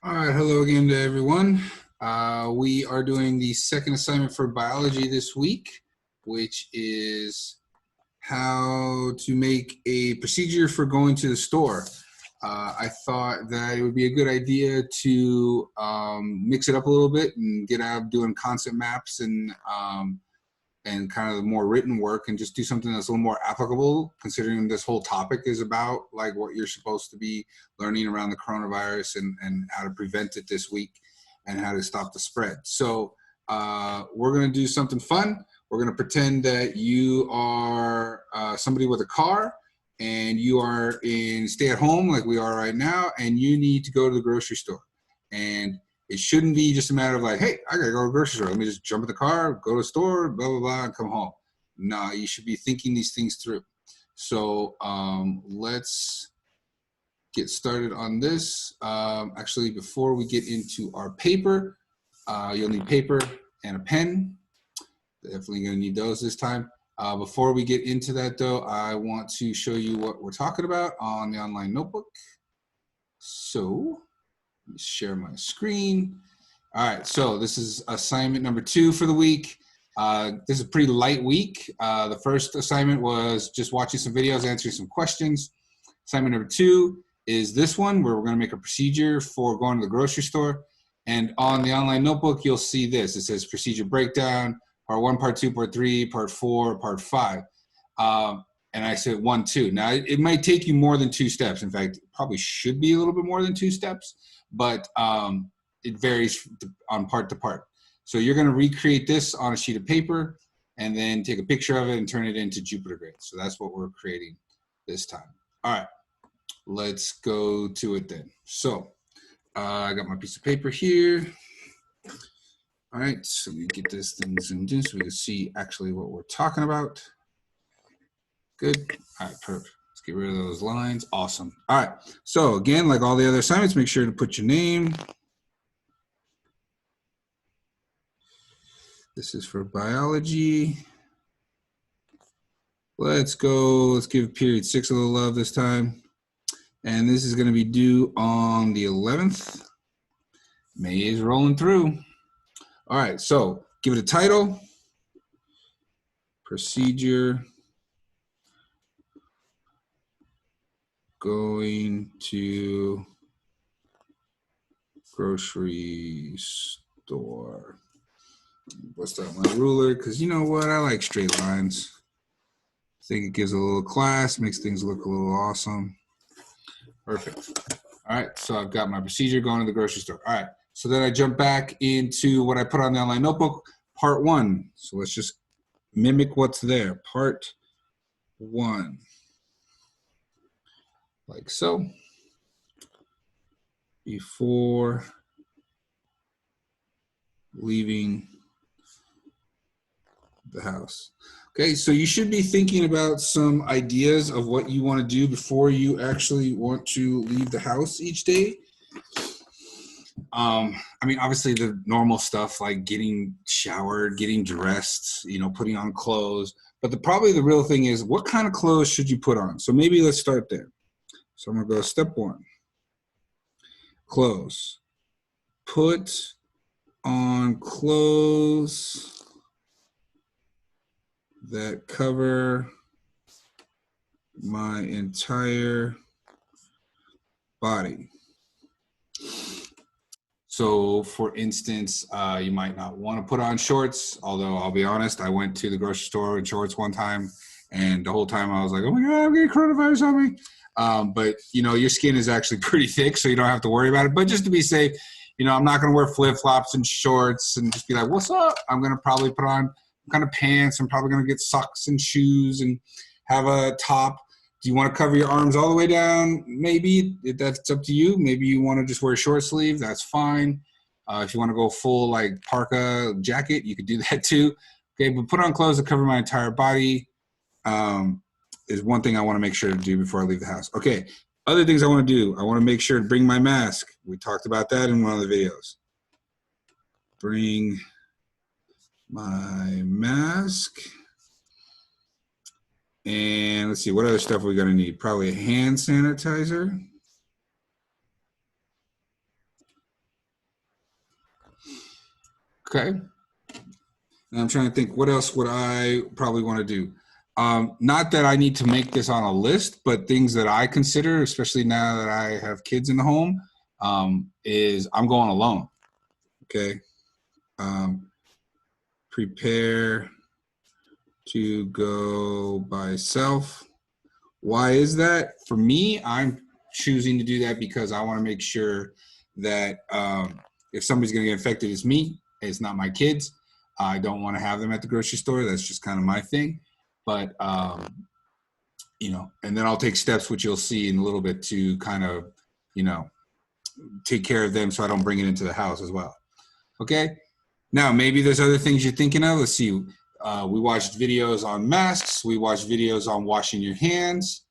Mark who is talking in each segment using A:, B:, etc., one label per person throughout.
A: All right, hello again to everyone. We are doing the second assignment for biology this week, which is how to make a procedure for going to the store. I thought that it would be a good idea to mix it up a little bit and get out of doing concept maps and kind of the more written work and just do something that's a little more applicable, considering this whole topic is about like what you're supposed to be learning around the coronavirus and how to prevent it this week and how to stop the spread. So we're going to do something fun. We're going to pretend that you are somebody with a car and you are in stay at home like we are right now, and you need to go to the grocery store. And it shouldn't be just a matter of like, hey, I gotta go to the grocery store. Let me just jump in the car, go to the store, blah, blah, blah, and come home. No, you should be thinking these things through. So let's get started on this. Actually, before we get into our paper, you'll need paper and a pen. Definitely gonna need those this time. Before we get into that though, I want to show you what we're talking about on the online notebook. So, share my screen. All right, so this is assignment number 2 for the week. This is a pretty light week. The first assignment was just watching some videos, answering some questions. Assignment number 2 is this one, where we're going to make a procedure for going to the grocery store. And on the online notebook, you'll see this. It says procedure breakdown, part 1, part 2, part 3, part 4, part 5. And I said 1, 2. Now, it might take you more than 2 steps. In fact, it probably should be a little bit more than 2 steps, but it varies on part to part. So you're going to recreate this on a sheet of paper and then take a picture of it and turn it into Jupyter grades. So that's what we're creating this time. All right, let's go to it then. So I got my piece of paper here. All right, so we get this thing zoomed in so we can see actually what we're talking about. Good. All right, perfect. Let's get rid of those lines. Awesome. All right. So again, like all the other assignments, make sure to put your name. This is for biology. Let's go. Let's give period 6 a little love this time. And this is going to be due on the 11th. May is rolling through. All right. So give it a title. Procedure. Going to grocery store. Bust out my ruler because you know what? I like straight lines. I think it gives a little class, makes things look a little awesome. Perfect. All right, so I've got my procedure going to the grocery store. All right, so then I jump back into what I put on the online notebook, part 1. So let's just mimic what's there. Part 1. Like so. Before leaving the house. Okay, so you should be thinking about some ideas of what you want to do before you actually want to leave the house each day. I mean, obviously the normal stuff like getting showered, getting dressed, you know, putting on clothes. But probably the real thing is what kind of clothes should you put on? So maybe let's start there. So I'm going to go step 1. Clothes. Put on clothes that cover my entire body. So for instance, you might not want to put on shorts, although I'll be honest, I went to the grocery store in shorts one time, and the whole time I was like, oh my God, I'm getting coronavirus on me. But, you know, your skin is actually pretty thick, so you don't have to worry about it. But just to be safe, you know, I'm not going to wear flip-flops and shorts and just be like, what's up? I'm going to probably put on kind of pants. I'm probably going to get socks and shoes and have a top. Do you want to cover your arms all the way down? Maybe. That's up to you. Maybe you want to just wear a short sleeve. That's fine. If you want to go full like parka jacket, you could do that too. Okay, but put on clothes that cover my entire body is one thing I want to make sure to do before I leave the house. Okay, other things I want to do. I want to make sure to bring my mask. We talked about that in one of the videos. Bring my mask. And let's see, what other stuff are we going to need? Probably a hand sanitizer. Okay. And I'm trying to think, what else would I probably want to do? Not that I need to make this on a list, but things that I consider, especially now that I have kids in the home, is I'm going alone. Okay. Prepare to go by self. Why is that? For me, I'm choosing to do that because I want to make sure that if somebody's going to get infected, it's me. It's not my kids. I don't want to have them at the grocery store. That's just kind of my thing. But, you know, and then I'll take steps, which you'll see in a little bit, to kind of, you know, take care of them so I don't bring it into the house as well. Okay. Now, maybe there's other things you're thinking of. Let's see. We watched videos on masks. We watched videos on washing your hands.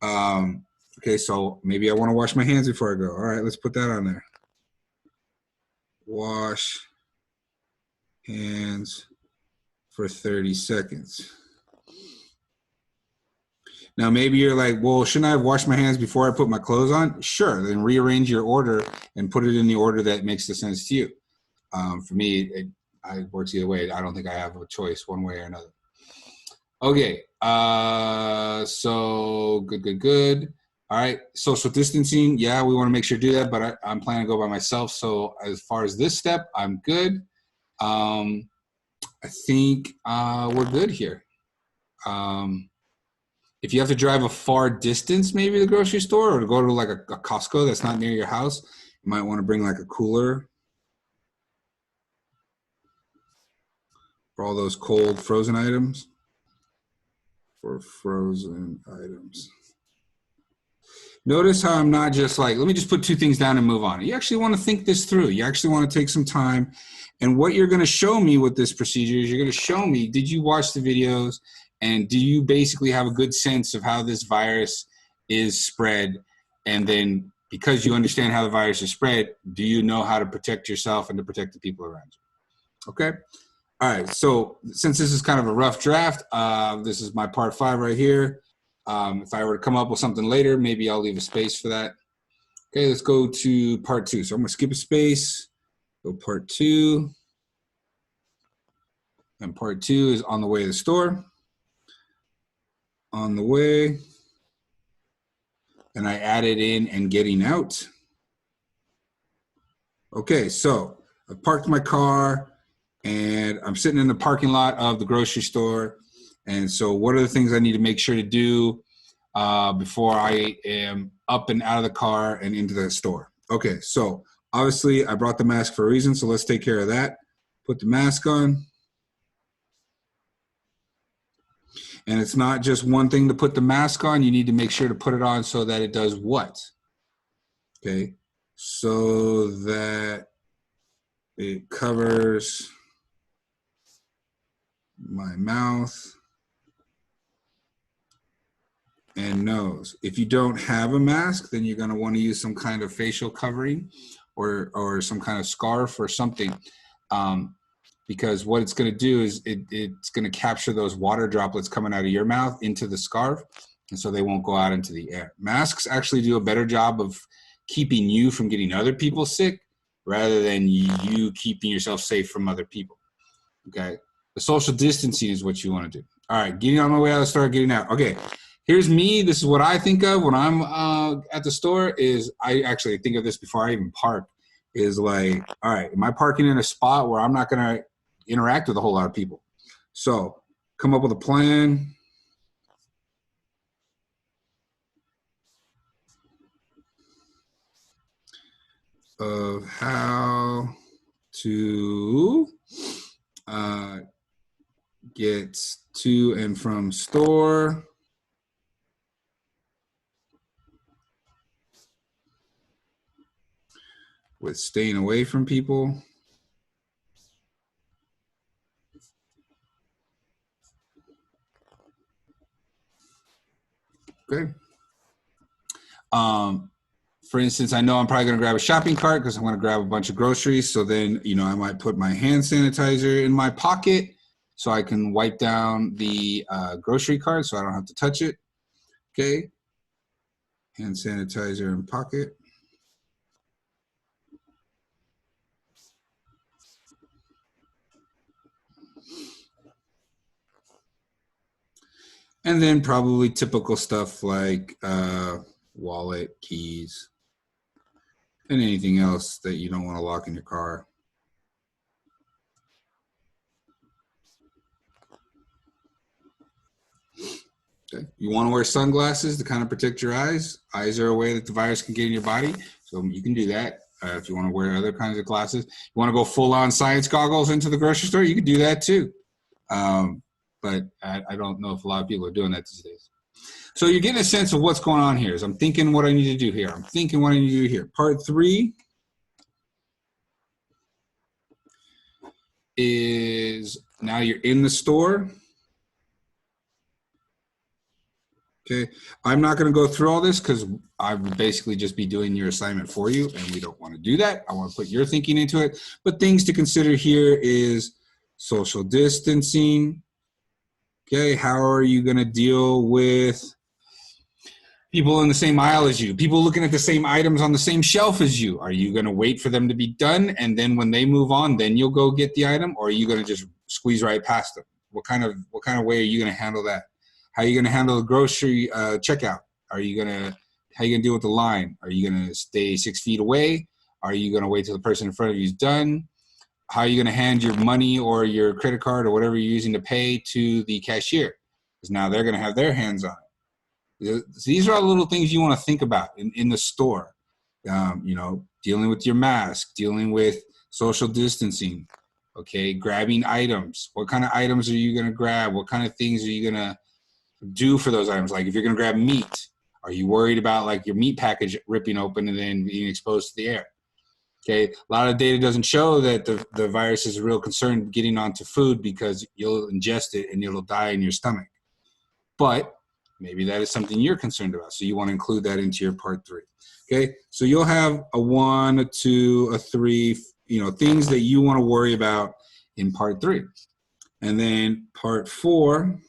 A: Okay, so maybe I want to wash my hands before I go. All right, let's put that on there. Wash hands for 30 seconds. Now, maybe you're like, well, shouldn't I have washed my hands before I put my clothes on? Sure, then rearrange your order and put it in the order that makes the sense to you. For me, it works either way. I don't think I have a choice one way or another. Okay, so good. All right, social distancing. Yeah, we want to make sure to do that, but I'm planning to go by myself. So as far as this step, I'm good. I think we're good here. If you have to drive a far distance, maybe to the grocery store, or to go to like a Costco that's not near your house, you might want to bring like a cooler for all those cold frozen items. Notice how I'm not just like, let me just put two things down and move on. You actually want to think this through. You actually want to take some time. And what you're going to show me with this procedure is you're going to show me, did you watch the videos? And do you basically have a good sense of how this virus is spread? And then because you understand how the virus is spread, do you know how to protect yourself and to protect the people around you? Okay. All right. So since this is kind of a rough draft, this is my part 5 right here. If I were to come up with something later, maybe I'll leave a space for that. Okay, let's go to part 2. So I'm gonna skip a space, go part 2. And part 2 is on the way to the store. On the way. And I added in and getting out. Okay, so I parked my car and I'm sitting in the parking lot of the grocery store. And so what are the things I need to make sure to do before I am up and out of the car and into the store? Okay, so obviously I brought the mask for a reason, so let's take care of that. Put the mask on. And it's not just one thing to put the mask on, you need to make sure to put it on so that it does what? Okay, so that it covers my mouth and nose. If you don't have a mask, then you're going to want to use some kind of facial covering or some kind of scarf or something, because what it's going to do is it's going to capture those water droplets coming out of your mouth into the scarf, and so they won't go out into the air. Masks actually do a better job of keeping you from getting other people sick rather than you keeping yourself safe from other people. Okay, the social distancing is what you want to do. All right, getting on my way out of the store, getting out. Okay, here's me. This is what I think of when I'm at the store. Is I actually think of this before I even park. Is like, all right, am I parking in a spot where I'm not going to interact with a whole lot of people? So come up with a plan. Of how to get to and from store with staying away from people. Okay. For instance, I know I'm probably going to grab a shopping cart because I'm going to grab a bunch of groceries. So then, you know, I might put my hand sanitizer in my pocket so I can wipe down the grocery cart so I don't have to touch it. Okay. Hand sanitizer in pocket. And then probably typical stuff like wallet, keys, and anything else that you don't want to lock in your car. Okay. You want to wear sunglasses to kind of protect your eyes. Eyes are a way that the virus can get in your body, so you can do that. If you want to wear other kinds of glasses, you want to go full-on science goggles into the grocery store, you can do that too. But I don't know if a lot of people are doing that these days. So you're getting a sense of what's going on here. So I'm thinking what I need to do here. I'm thinking what I need to do here. Part 3 is now you're in the store. Okay, I'm not going to go through all this because I would basically just be doing your assignment for you, and we don't want to do that. I want to put your thinking into it. But things to consider here is social distancing. Okay, how are you going to deal with people in the same aisle as you, people looking at the same items on the same shelf as you? Are you going to wait for them to be done, and then when they move on, then you'll go get the item, or are you going to just squeeze right past them? What kind of way are you going to handle that? How are you going to handle the grocery checkout? How are you going to deal with the line? Are you going to stay 6 feet away? Are you going to wait till the person in front of you is done? How are you going to hand your money or your credit card or whatever you're using to pay to the cashier? Because now they're going to have their hands on it. These are all little things you want to think about in the store. You know, dealing with your mask, dealing with social distancing, okay, grabbing items. What kind of items are you going to grab? What kind of things are you going to do for those items? Like if you're going to grab meat, are you worried about like your meat package ripping open and then being exposed to the air? Okay, a lot of data doesn't show that the virus is a real concern getting onto food because you'll ingest it and it'll die in your stomach. But maybe that is something you're concerned about, so you want to include that into your part 3. Okay, so you'll have a 1, a 2, a 3, you know, things that you want to worry about in part 3. And then part 4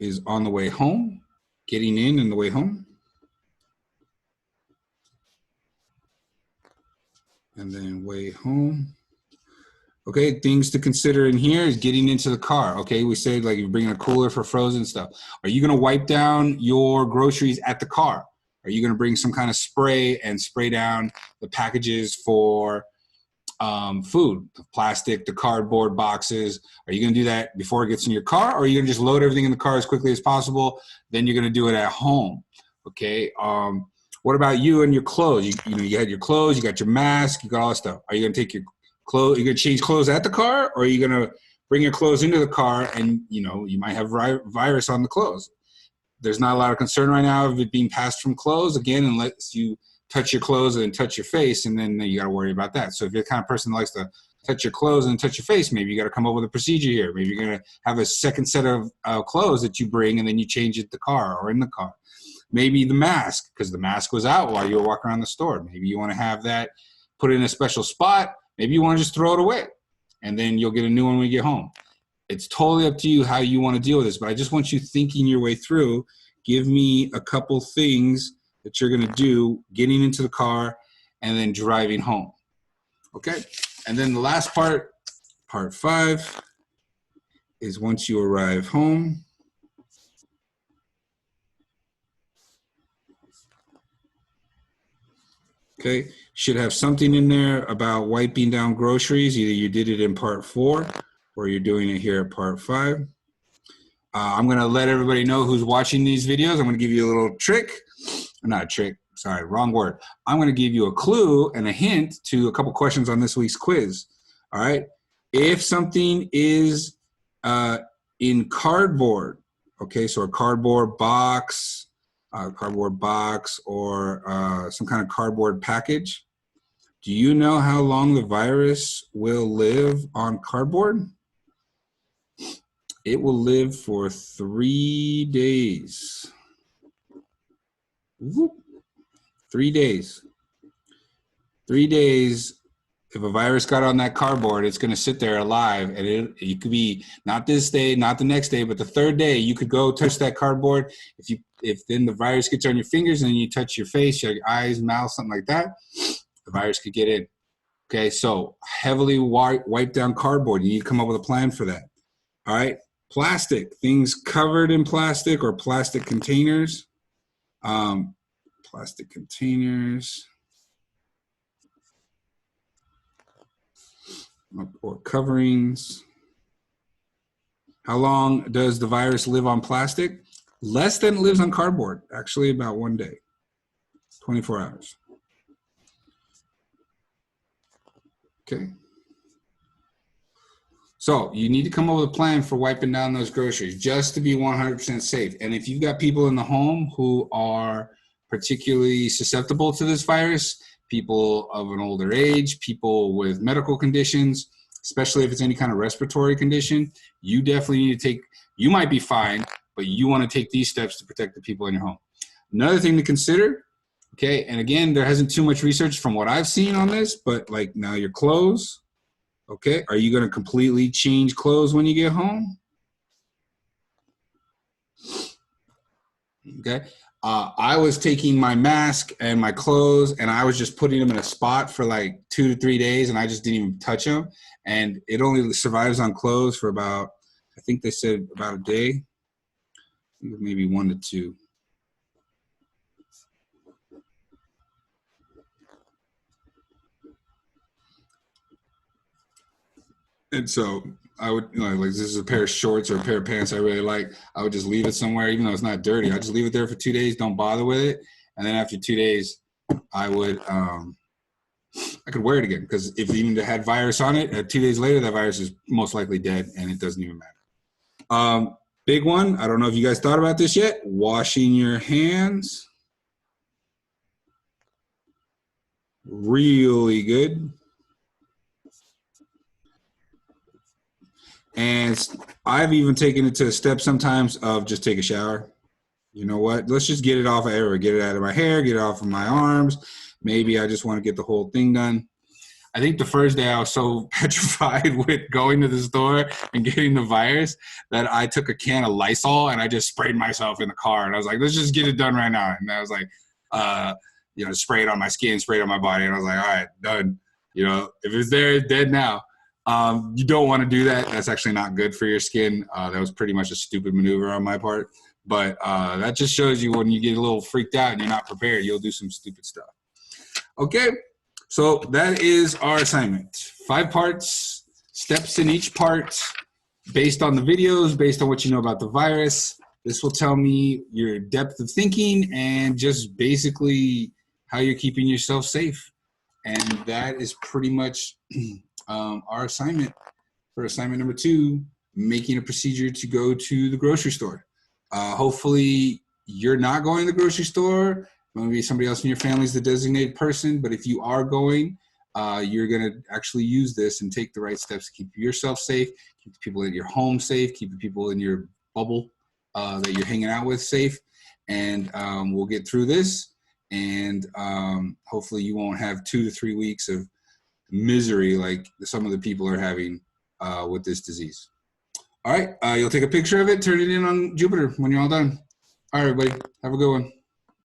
A: is on the way home, getting in and the way home. And then way home. Okay, things to consider in here is getting into the car. Okay, we said like you're bringing a cooler for frozen stuff. Are you going to wipe down your groceries at the car? Are you going to bring some kind of spray and spray down the packages for food, the plastic, the cardboard boxes? Are you going to do that before it gets in your car, or are you going to just load everything in the car as quickly as possible? Then you're going to do it at home. Okay. What about you and your clothes? You know, you had your clothes, you got your mask, you got all that stuff. Are you going to take your clothes? Are you going to change clothes at the car, or are you going to bring your clothes into the car and, you know, you might have virus on the clothes? There's not a lot of concern right now of it being passed from clothes, again, unless you touch your clothes and touch your face, and then you got to worry about that. So if you're the kind of person that likes to touch your clothes and touch your face, maybe you got to come up with a procedure here. Maybe you're going to have a second set of clothes that you bring, and then you change it in the car or in the car. Maybe the mask, because the mask was out while you were walking around the store. Maybe you want to have that put in a special spot. Maybe you want to just throw it away, and then you'll get a new one when you get home. It's totally up to you how you want to deal with this, but I just want you thinking your way through. Give me a couple things that you're going to do getting into the car and then driving home. Okay? And then the last part, part 5, is once you arrive home, okay, should have something in there about wiping down groceries. Either you did it in part 4 or you're doing it here at part 5. I'm going to let everybody know who's watching these videos. I'm going to give you a little trick. Not a trick. Sorry, wrong word. I'm going to give you a clue and a hint to a couple questions on this week's quiz. All right. If something is in cardboard, okay, so a cardboard box or some kind of cardboard package, do you know how long the virus will live on cardboard? It will live for 3 days. Whoop. 3 days. 3 days. If a virus got on that cardboard, it's going to sit there alive, and it could be not this day, not the next day, but the 3rd day. You could go touch that cardboard. If then the virus gets on your fingers, and then you touch your face, your eyes, mouth, something like that, the virus could get in. Okay, so heavily wipe down cardboard. You need to come up with a plan for that. All right. Plastic, things covered in plastic or plastic containers. Plastic containers or coverings. How long does the virus live on plastic? Less than it lives on cardboard, actually about 1 day, 24 hours. Okay. So you need to come up with a plan for wiping down those groceries just to be 100% safe. And if you've got people in the home who are particularly susceptible to this virus, people of an older age, people with medical conditions, especially if it's any kind of respiratory condition, you definitely need to take, you might be fine, but you want to take these steps to protect the people in your home. Another thing to consider, okay, and again, there hasn't too much research from what I've seen on this, but like now your clothes, okay, are you going to completely change clothes when you get home? Okay. I was taking my mask and my clothes and I was just putting them in a spot for like 2 to 3 days and I just didn't even touch them. And it only survives on clothes for about, I think they said about a day, maybe 1 to 2. And so I would, you know, like this is a pair of shorts or a pair of pants I really like. I would just leave it somewhere, even though it's not dirty. I just leave it there for 2 days, don't bother with it. And then after 2 days, I would, I could wear it again because if even it had virus on it, 2 days later, that virus is most likely dead and it doesn't even matter. Big one, I don't know if you guys thought about this yet, washing your hands. Really good. And I've even taken it to a step sometimes of just take a shower. You know what? Let's just get it off of everywhere. Get it out of my hair, get it off of my arms. Maybe I just want to get the whole thing done. I think the first day I was so petrified with going to the store and getting the virus that I took a can of Lysol and I just sprayed myself in the car. And I was like, let's just get it done right now. And I was like, you know, spray it on my skin, spray it on my body. And I was like, all right, done. You know, if it's there, it's dead now. You don't want to do that. That's actually not good for your skin. That was pretty much a stupid maneuver on my part. But that just shows you when you get a little freaked out and you're not prepared, you'll do some stupid stuff. Okay, so that is our assignment. 5 parts, steps in each part, based on the videos, based on what you know about the virus. This will tell me your depth of thinking and just basically how you're keeping yourself safe. And that is pretty much our assignment for assignment number 2, making a procedure to go to the grocery store. Hopefully you're not going to the grocery store. Maybe somebody else in your family is the designated person, but if you are going, you're going to actually use this and take the right steps to keep yourself safe, keep the people in your home safe, keep the people in your bubble that you're hanging out with safe, and we'll get through this, and hopefully you won't have 2 to 3 weeks of misery like some of the people are having with this disease. All right, you'll take a picture of it, turn it in on Jupiter when you're all done. All right, everybody, have a good one.